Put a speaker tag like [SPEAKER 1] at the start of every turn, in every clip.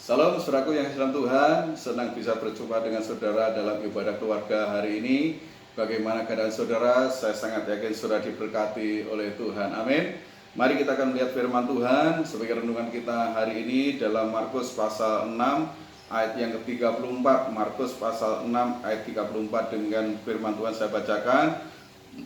[SPEAKER 1] Salam saudaraku yang dalam Tuhan, senang bisa berjumpa dengan saudara dalam ibadah keluarga hari ini. Bagaimana keadaan saudara? Saya sangat yakin saudara diberkati oleh Tuhan. Amin. Mari kita akan melihat firman Tuhan sebagai renungan kita hari ini dalam Markus pasal 6 ayat yang ke-34. Markus pasal 6 ayat 34 dengan firman Tuhan saya bacakan.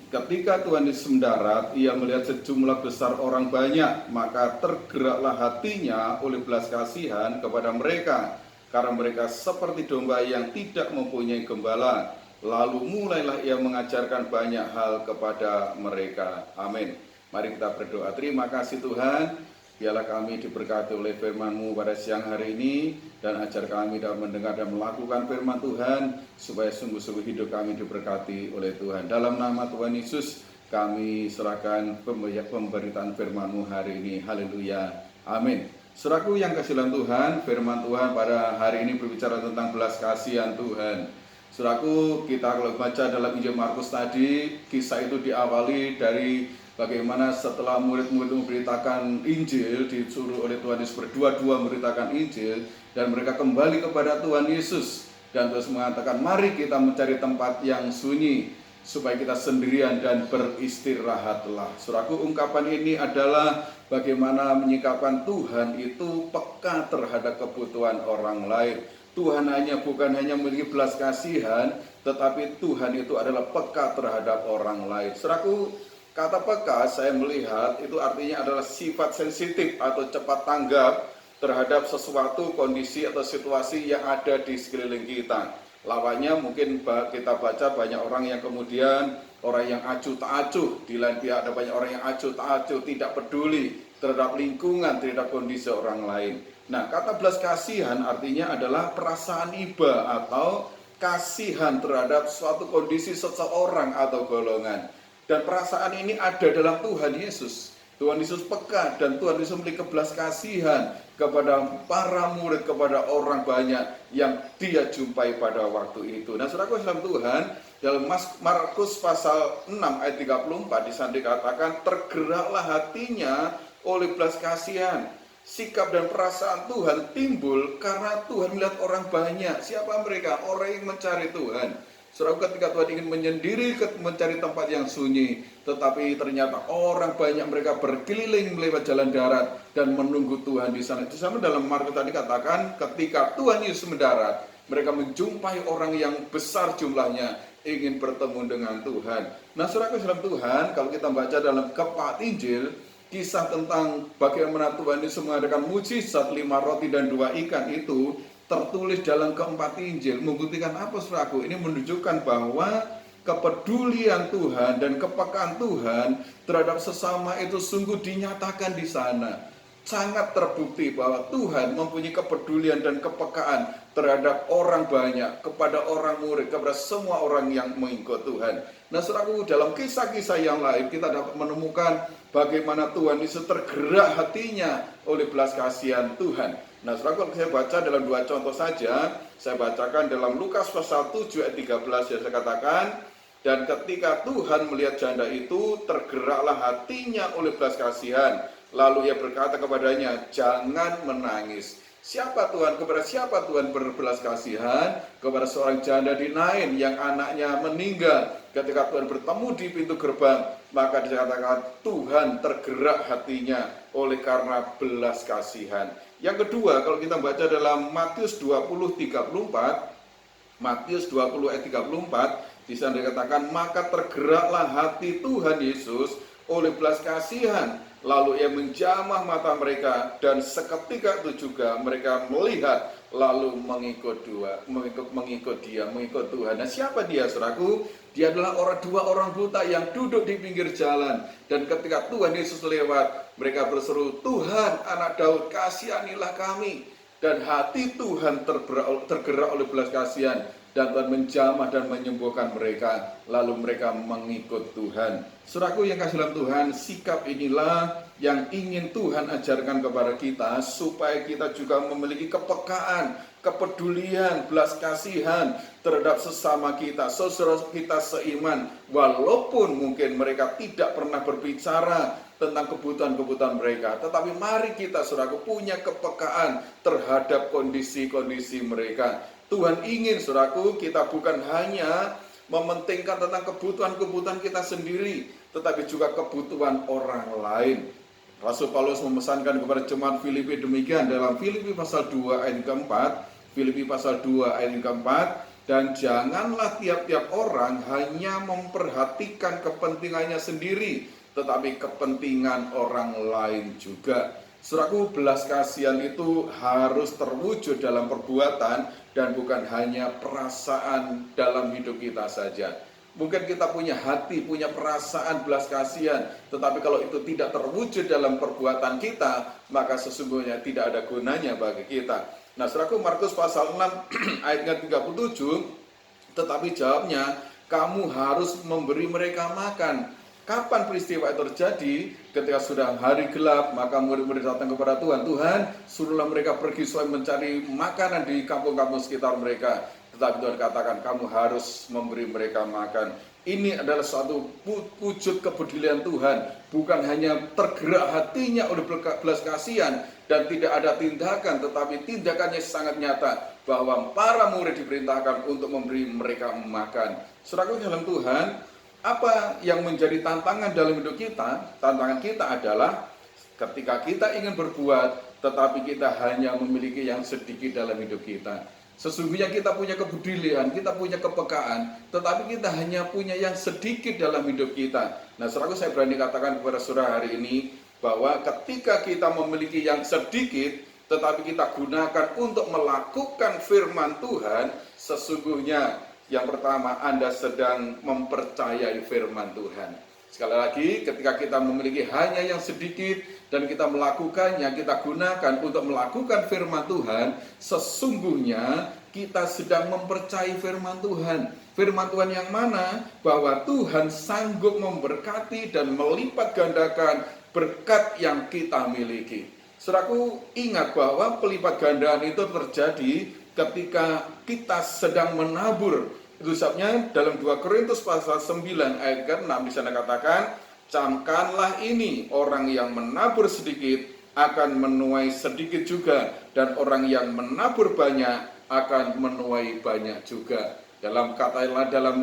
[SPEAKER 1] Ketika Tuhan Yesus mendarat, ia melihat sejumlah besar orang banyak, maka tergeraklah hatinya oleh belas kasihan kepada mereka, karena mereka seperti domba yang tidak mempunyai gembala. Lalu mulailah ia mengajarkan banyak hal kepada mereka. Amin. Mari kita berdoa. Terima kasih Tuhan, biarlah kami diberkati oleh firman-Mu pada siang hari ini, dan ajar kami dalam mendengar dan melakukan firman Tuhan, supaya sungguh-sungguh hidup kami diberkati oleh Tuhan. Dalam nama Tuhan Yesus, kami serahkan pemberitaan firman-Mu hari ini. Haleluya. Amin. Saudaraku yang kasih dalam Tuhan, firman Tuhan pada hari ini berbicara tentang belas kasihan Tuhan. Saudaraku, kita kalau baca dalam Injil Markus tadi, kisah itu diawali dari bagaimana setelah murid-murid memberitakan Injil, disuruh oleh Tuhan Yesus berdua-dua memberitakan Injil, dan mereka kembali kepada Tuhan Yesus, dan terus mengatakan, mari kita mencari tempat yang sunyi, supaya kita sendirian dan beristirahatlah. Saudaraku, ungkapan ini adalah bagaimana menyikapkan Tuhan itu peka terhadap kebutuhan orang lain. Tuhan bukan hanya memiliki belas kasihan, tetapi Tuhan itu adalah peka terhadap orang lain. Saudaraku, kata peka saya melihat itu artinya adalah sifat sensitif atau cepat tanggap terhadap sesuatu, kondisi atau situasi yang ada di sekeliling kita. Lawannya mungkin kita baca banyak orang yang kemudian orang yang acuh tak acuh, di lain pihak ada banyak orang yang acuh tak acuh, tidak peduli terhadap lingkungan, terhadap kondisi orang lain. Nah, kata belas kasihan artinya adalah perasaan iba atau kasihan terhadap suatu kondisi seseorang atau golongan. Dan perasaan ini ada dalam Tuhan Yesus. Tuhan Yesus peka dan Tuhan Yesus memiliki belas kasihan kepada para murid, kepada orang banyak yang dia jumpai pada waktu itu. Nah, saudaraku dalam Tuhan, dalam Markus pasal 6 ayat 34 di sana dikatakan, tergeraklah hatinya oleh belas kasihan. Sikap dan perasaan Tuhan timbul karena Tuhan melihat orang banyak. Siapa mereka? Orang yang mencari Tuhan. Saudara, ketika Tuhan ingin menyendiri mencari tempat yang sunyi, tetapi ternyata orang banyak mereka berkeliling melewat jalan darat dan menunggu Tuhan di sana. Itu sama dalam Markus tadi katakan, ketika Tuhan Yesus mendarat, mereka menjumpai orang yang besar jumlahnya ingin bertemu dengan Tuhan. Nah, saudara dalam Tuhan, kalau kita baca dalam keempat Injil, kisah tentang bagaimana Tuhan Yesus mengadakan mujizat 5 roti dan 2 ikan itu tertulis dalam keempat Injil. Membuktikan apa, saudaraku? Ini menunjukkan bahwa kepedulian Tuhan dan kepekaan Tuhan terhadap sesama itu sungguh dinyatakan di sana. Sangat terbukti bahwa Tuhan mempunyai kepedulian dan kepekaan terhadap orang banyak, kepada orang murid, kepada semua orang yang mengikut Tuhan. Nah, saudaraku, dalam kisah-kisah yang lain kita dapat menemukan bagaimana Tuhan Yesus tergerak hatinya oleh belas kasihan Tuhan. Nah, saudaraku, saya baca dalam 2 contoh saja. Saya bacakan dalam Lukas pasal 7 ayat 13 yang saya katakan, dan ketika Tuhan melihat janda itu, tergeraklah hatinya oleh belas kasihan. Lalu ia berkata kepadanya, jangan menangis. Siapa Tuhan? Kepada siapa Tuhan berbelas kasihan? Kepada seorang janda di Nain yang anaknya meninggal. Ketika Tuhan bertemu di pintu gerbang, maka dikatakan Tuhan tergerak hatinya oleh karena belas kasihan. Yang kedua, kalau kita baca dalam Matius 20:34, Matius 20 ayat 34, di sana dikatakan, maka tergeraklah hati Tuhan Yesus oleh belas kasihan. Lalu ia menjamah mata mereka, dan seketika itu juga mereka melihat, lalu mengikut dia, mengikut Tuhan. Nah, siapa dia, saudaraku? Dia adalah dua orang buta yang duduk di pinggir jalan. Dan ketika Tuhan Yesus lewat, mereka berseru, Tuhan, anak Daud, kasihanilah kami. Dan hati Tuhan tergerak oleh belas kasihan, dan Tuhan menjamah dan menyembuhkan mereka, lalu mereka mengikut Tuhan. Saudaraku yang kasih dalam Tuhan, sikap inilah yang ingin Tuhan ajarkan kepada kita, supaya kita juga memiliki kepekaan, kepedulian, belas kasihan terhadap sesama kita, saudara kita seiman, walaupun mungkin mereka tidak pernah berbicara, tentang kebutuhan-kebutuhan mereka. Tetapi mari kita, saudaraku, punya kepekaan terhadap kondisi-kondisi mereka. Tuhan ingin, saudaraku, kita bukan hanya mementingkan tentang kebutuhan-kebutuhan kita sendiri, tetapi juga kebutuhan orang lain. Rasul Paulus memesankan kepada jemaat Filipi demikian dalam Filipi pasal 2 ayat keempat, Filipi pasal 2 ayat keempat, dan janganlah tiap-tiap orang hanya memperhatikan kepentingannya sendiri, tetapi kepentingan orang lain juga. Saudaraku, belas kasihan itu harus terwujud dalam perbuatan dan bukan hanya perasaan dalam hidup kita saja. Mungkin kita punya hati, punya perasaan belas kasihan, tetapi kalau itu tidak terwujud dalam perbuatan kita, maka sesungguhnya tidak ada gunanya bagi kita. Nah, saudaraku, Markus pasal 6 ayat 37, tetapi jawabnya, kamu harus memberi mereka makan. Kapan peristiwa itu terjadi? Ketika sudah hari gelap, maka murid-murid datang kepada Tuhan. Tuhan, suruhlah mereka pergi supaya mencari makanan di kampung-kampung sekitar mereka. Tetapi Tuhan katakan, kamu harus memberi mereka makan. Ini adalah suatu wujud kepedulian Tuhan. Bukan hanya tergerak hatinya oleh belas kasihan dan tidak ada tindakan, tetapi tindakannya sangat nyata bahwa para murid diperintahkan untuk memberi mereka makan. Saudaraku dalam Tuhan, apa yang menjadi tantangan dalam hidup kita? Tantangan kita adalah ketika kita ingin berbuat, tetapi kita hanya memiliki yang sedikit dalam hidup kita. Sesungguhnya kita punya kepedulian, kita punya kepekaan, tetapi kita hanya punya yang sedikit dalam hidup kita. Nah, saudaraku, saya berani katakan kepada saudara hari ini, bahwa ketika kita memiliki yang sedikit, tetapi kita gunakan untuk melakukan firman Tuhan, sesungguhnya yang pertama, Anda sedang mempercayai firman Tuhan. Sekali lagi, ketika kita memiliki hanya yang sedikit dan kita melakukannya, kita gunakan untuk melakukan firman Tuhan, sesungguhnya kita sedang mempercayai firman Tuhan. Firman Tuhan yang mana? Bahwa Tuhan sanggup memberkati dan melipat gandakan berkat yang kita miliki. Saudaraku, ingat bahwa pelipat gandaan itu terjadi ketika kita sedang menabur. Itu sebabnya dalam 2 Korintus pasal 9 ayat ke-6 di sana katakan, camkanlah ini, orang yang menabur sedikit akan menuai sedikit juga, dan orang yang menabur banyak akan menuai banyak juga. Dalam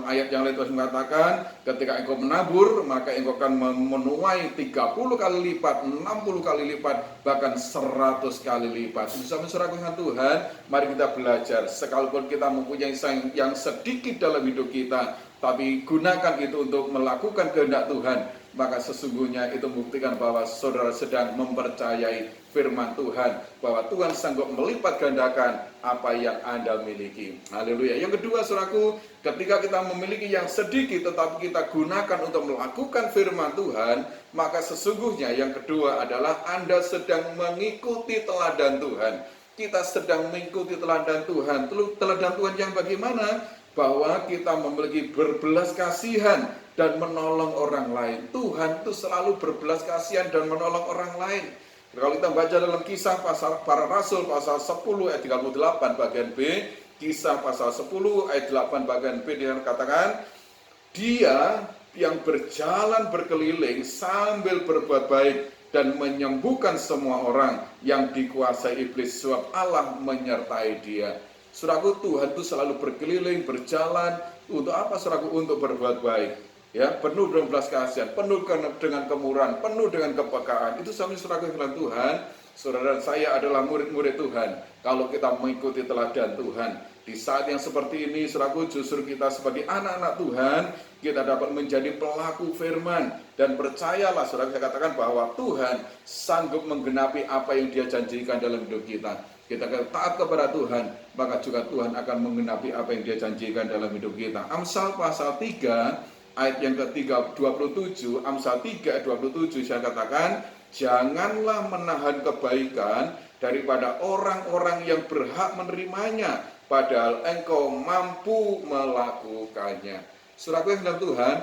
[SPEAKER 1] ayat yang lain Tuhan mengatakan, ketika engkau menabur, maka engkau akan menuai 30 kali lipat, 60 kali lipat, bahkan 100 kali lipat. Bersama saudara dengan Tuhan, mari kita belajar. Sekalipun kita mempunyai yang sedikit dalam hidup kita, tapi gunakan itu untuk melakukan kehendak Tuhan, maka sesungguhnya itu membuktikan bahwa saudara sedang mempercayai firman Tuhan, bahwa Tuhan sanggup melipat gandakan apa yang Anda miliki. Haleluya. Yang kedua, saudaraku, ketika kita memiliki yang sedikit tetapi kita gunakan untuk melakukan firman Tuhan, maka sesungguhnya yang kedua adalah Anda sedang mengikuti teladan Tuhan. Kita sedang mengikuti teladan Tuhan. Teladan Tuhan yang bagaimana? Bahwa kita memiliki berbelas kasihan dan menolong orang lain. Tuhan itu selalu berbelas kasihan dan menolong orang lain. Kalau kita baca dalam Kisah pasal para Rasul pasal 10 ayat 38 bagian B, Kisah pasal 10 ayat 8 bagian B, dia katakan, dia yang berjalan berkeliling sambil berbuat baik dan menyembuhkan semua orang yang dikuasai iblis, sebab Allah menyertai dia. Saudaraku, Tuhan itu selalu berkeliling, berjalan untuk apa, saudaraku? Untuk berbuat baik. Ya, penuh dengan belas kasihan, penuh dengan kemurahan, penuh dengan kepekaan. Itu sama saudaraku firman Tuhan. Saudara dan saya adalah murid-murid Tuhan. Kalau kita mengikuti teladan Tuhan, di saat yang seperti ini, saudaraku, justru kita sebagai anak-anak Tuhan, kita dapat menjadi pelaku firman. Dan percayalah, saudara, saya katakan bahwa Tuhan sanggup menggenapi apa yang Dia janjikan dalam hidup kita. Kita taat kepada Tuhan, maka juga Tuhan akan menggenapi apa yang Dia janjikan dalam hidup kita. Amsal pasal 3 ayat yang ke-27, Amsal 3 ayat 27, saya katakan, janganlah menahan kebaikan daripada orang-orang yang berhak menerimanya, padahal engkau mampu melakukannya. Saudaraku yang dalam Tuhan,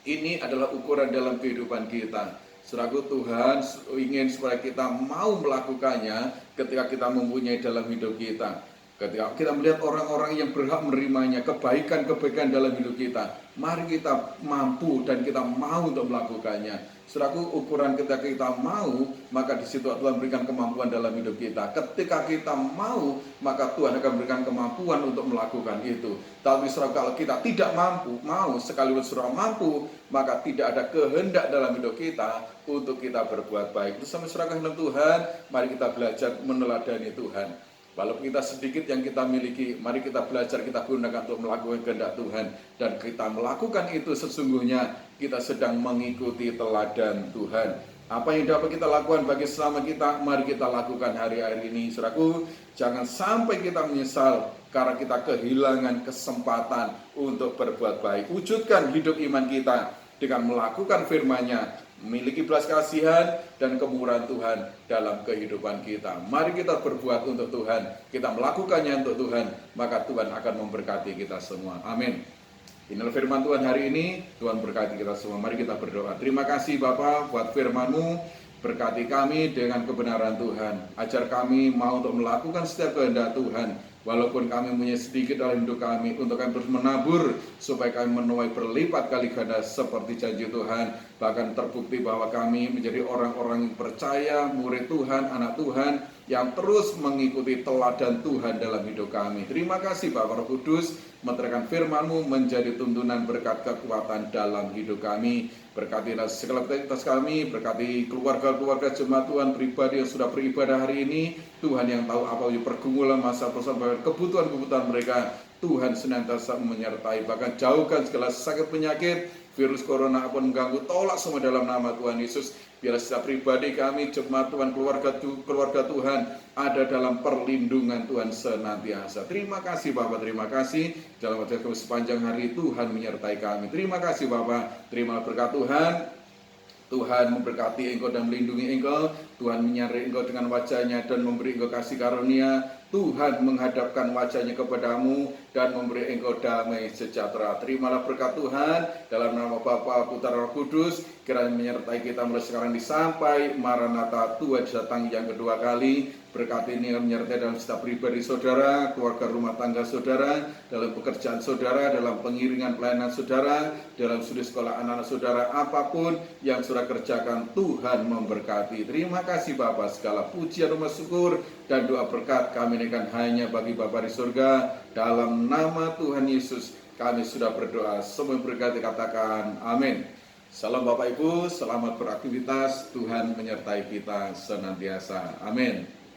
[SPEAKER 1] ini adalah ukuran dalam kehidupan kita. Saudaraku, Tuhan ingin supaya kita mau melakukannya ketika kita mempunyai dalam hidup kita. Ketika kita melihat orang-orang yang berhak menerimanya, kebaikan-kebaikan dalam hidup kita, mari kita mampu dan kita mau untuk melakukannya. Saudaraku, ukuran ketika kita mau, maka di situ Tuhan berikan kemampuan dalam hidup kita. Ketika kita mau, maka Tuhan akan berikan kemampuan untuk melakukan itu. Tapi saudara, kalau kita tidak mau sekaligus saudara mampu, maka tidak ada kehendak dalam hidup kita untuk kita berbuat baik. Bersama saudara kehendak Tuhan, mari kita belajar meneladani Tuhan. Walaupun kita sedikit yang kita miliki, mari kita belajar, kita gunakan untuk melakukan kehendak Tuhan. Dan kita melakukan itu sesungguhnya kita sedang mengikuti teladan Tuhan. Apa yang dapat kita lakukan bagi selama kita, mari kita lakukan hari-hari ini. Saudaraku, jangan sampai kita menyesal karena kita kehilangan kesempatan untuk berbuat baik. Wujudkan hidup iman kita dengan melakukan firman-Nya, memiliki belas kasihan dan kemurahan Tuhan dalam kehidupan kita. Mari kita berbuat untuk Tuhan, kita melakukannya untuk Tuhan, maka Tuhan akan memberkati kita semua. Amin. Inilah firman Tuhan hari ini. Tuhan berkati kita semua. Mari kita berdoa. Terima kasih Bapa buat firman-Mu. Berkati kami dengan kebenaran Tuhan. Ajar kami mau untuk melakukan setiap kehendak Tuhan. Walaupun kami punya sedikit dalam hidup kami, untuk kami terus menabur supaya kami menuai berlipat kali ganda seperti janji Tuhan. Bahkan terbukti bahwa kami menjadi orang-orang yang percaya, murid Tuhan, anak Tuhan, yang terus mengikuti teladan Tuhan dalam hidup kami. Terima kasih Bapak Roh Kudus, menerangkan firman-Mu menjadi tuntunan berkat kekuatan dalam hidup kami. Berkatilah segala aktivitas kami, berkati keluarga-keluarga jemaat Tuhan pribadi yang sudah beribadah hari ini. Tuhan yang tahu apa yang pergumulan masa persoalan kebutuhan-kebutuhan mereka. Tuhan senantiasa menyertai, bahkan jauhkan segala sakit penyakit, virus corona apapun mengganggu, tolak semua dalam nama Tuhan Yesus. Biarlah setiap pribadi kami, jemaat Tuhan, keluarga Tuhan ada dalam perlindungan Tuhan senantiasa. Terima kasih Bapak, terima kasih. Dalam waktu kami sepanjang hari Tuhan menyertai kami. Terima kasih Bapak, terima berkat Tuhan. Tuhan memberkati engkau dan melindungi engkau. Tuhan menyertai engkau dengan wajah-Nya dan memberi engkau kasih karunia. Tuhan menghadapkan wajah-Nya kepadamu dan memberi engkau damai sejahtera. Terimalah berkat Tuhan dalam nama Bapa, Putra, Roh Kudus. Kiranya menyertai kita mulai sekarang sampai Maranatha Tuhan datang yang kedua kali. Berkat ini menyertai dalam setiap pribadi saudara, keluarga rumah tangga saudara, dalam pekerjaan saudara, dalam pengiringan pelayanan saudara, dalam studi sekolah anak-anak saudara, apapun yang saudara kerjakan, Tuhan memberkati. Terima kasih Bapa, segala pujian dan syukur dan doa berkat kami naikkan hanya bagi Bapa di surga. Dalam nama Tuhan Yesus kami sudah berdoa. Semua berkati katakan amin. Salam Bapak Ibu, selamat beraktivitas. Tuhan menyertai kita senantiasa. Amin.